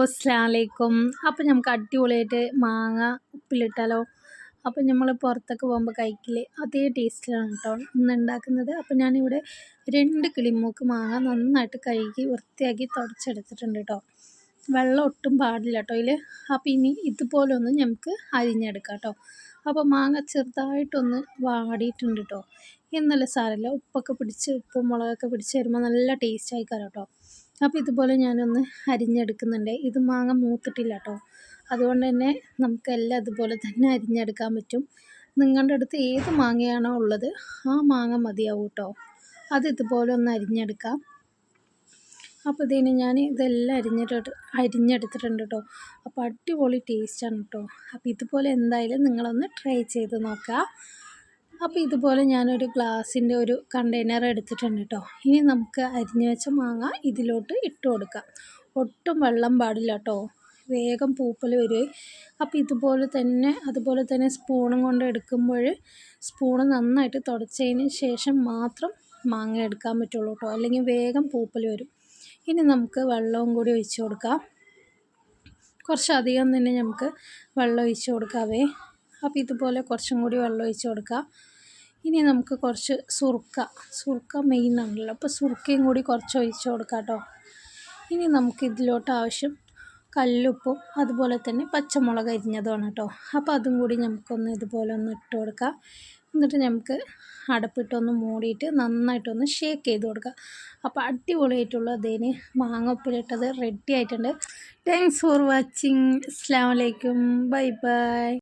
അസ്സലാമലൈക്കും. അപ്പം നമുക്ക് അടിപൊളിയായിട്ട് മാങ്ങ ഉപ്പിലിട്ടാലോ? അപ്പം നമ്മൾ പുറത്തൊക്കെ പോകുമ്പോൾ കഴിക്കില്ലേ, അതേ ടേസ്റ്റിലാണ് കേട്ടോ ഇന്ന് ഉണ്ടാക്കുന്നത്. അപ്പം ഞാനിവിടെ 2 കിളിമൂക്ക് മാങ്ങ നന്നായിട്ട് കഴുകി വൃത്തിയാക്കി തുടച്ചെടുത്തിട്ടുണ്ട് കേട്ടോ. വെള്ളം ഒട്ടും പാടില്ല കേട്ടോ ഇതിൽ. അപ്പം ഇനി ഇതുപോലെ ഒന്ന് നമുക്ക് അരിഞ്ഞെടുക്കാം കേട്ടോ. അപ്പോൾ മാങ്ങ ചെറുതായിട്ടൊന്ന് വാടിയിട്ടുണ്ട് കേട്ടോ. എന്നല്ല സാരമില്ല, ഉപ്പും മുളകൊക്കെ പിടിച്ച് വരുമ്പോൾ നല്ല ടേസ്റ്റ് ആയിക്കാരം കേട്ടോ. അപ്പോൾ ഇതുപോലെ ഞാനൊന്ന് അരിഞ്ഞെടുക്കുന്നുണ്ട്. ഇത് മാങ്ങ മൂത്തിട്ടില്ല കേട്ടോ, അതുകൊണ്ട് തന്നെ നമുക്കെല്ലാം ഇതുപോലെ തന്നെ അരിഞ്ഞെടുക്കാൻ പറ്റും. നിങ്ങളുടെ അടുത്ത് ഏത് മാങ്ങയാണോ ഉള്ളത് ആ മാങ്ങ മതിയാവും കേട്ടോ. അത് ഇതുപോലെ ഒന്ന് അരിഞ്ഞെടുക്കാം. അപ്പോൾ ഇതിന് ഞാൻ ഇതെല്ലാം അരിഞ്ഞെടുത്തിട്ടുണ്ട് കേട്ടോ. അപ്പോൾ അടിപൊളി ടേസ്റ്റാണ് കേട്ടോ. അപ്പോൾ ഇതുപോലെ എന്തായാലും നിങ്ങളൊന്ന് ട്രൈ ചെയ്ത് നോക്കുക. അപ്പോൾ ഇതുപോലെ ഞാനൊരു ഗ്ലാസിൻ്റെ ഒരു കണ്ടെയ്നർ എടുത്തിട്ടുണ്ട് കേട്ടോ. ഇനി നമുക്ക് അരിഞ്ഞു വെച്ച മാങ്ങ ഇതിലോട്ട് ഇട്ട് കൊടുക്കാം. ഒട്ടും വെള്ളം പാടില്ല കേട്ടോ, വേഗം പൂപ്പൽ വരുവേ. അപ്പോൾ അതുപോലെ തന്നെ സ്പൂണും കൊണ്ട് എടുക്കുമ്പോൾ സ്പൂണ് നന്നായിട്ട് തുടച്ചതിന് ശേഷം മാത്രം മാങ്ങ എടുക്കാൻ പറ്റുള്ളൂ കേട്ടോ, അല്ലെങ്കിൽ വേഗം പൂപ്പൽ വരും. ഇനി നമുക്ക് വെള്ളവും കൂടി ഒഴിച്ച് കൊടുക്കാം. കുറച്ചധികം തന്നെ നമുക്ക് വെള്ളം ഒഴിച്ച് കൊടുക്കാവേ. അപ്പോൾ ഇതുപോലെ കുറച്ചും കൂടി വെള്ളം ഒഴിച്ച് കൊടുക്കാം. ഇനി നമുക്ക് കുറച്ച് സുർക്ക മെയിനാണല്ലോ, അപ്പോൾ സുർക്കയും കൂടി കുറച്ച് ഒഴിച്ച് കൊടുക്കാം കേട്ടോ. ഇനി നമുക്ക് ഇതിലോട്ട് ആവശ്യം കല്ലുപ്പും അതുപോലെ തന്നെ പച്ചമുളക് അരിഞ്ഞതുമാണ് കേട്ടോ. അപ്പോൾ അതും കൂടി നമുക്കൊന്ന് ഇതുപോലെ ഒന്ന് ഇട്ട് കൊടുക്കാം. എന്നിട്ട് നമുക്ക് അടപ്പിട്ടൊന്ന് മൂടിയിട്ട് നന്നായിട്ടൊന്ന് ഷേക്ക് ചെയ്ത് കൊടുക്കുക. അപ്പോൾ അടിപൊളിയായിട്ടുള്ള അതിന് മാങ്ങ ഉപ്പിലിട്ടത് റെഡി ആയിട്ടുണ്ട്. Thanks for watching. അസ്സലാമു അലൈക്കും. Bye bye.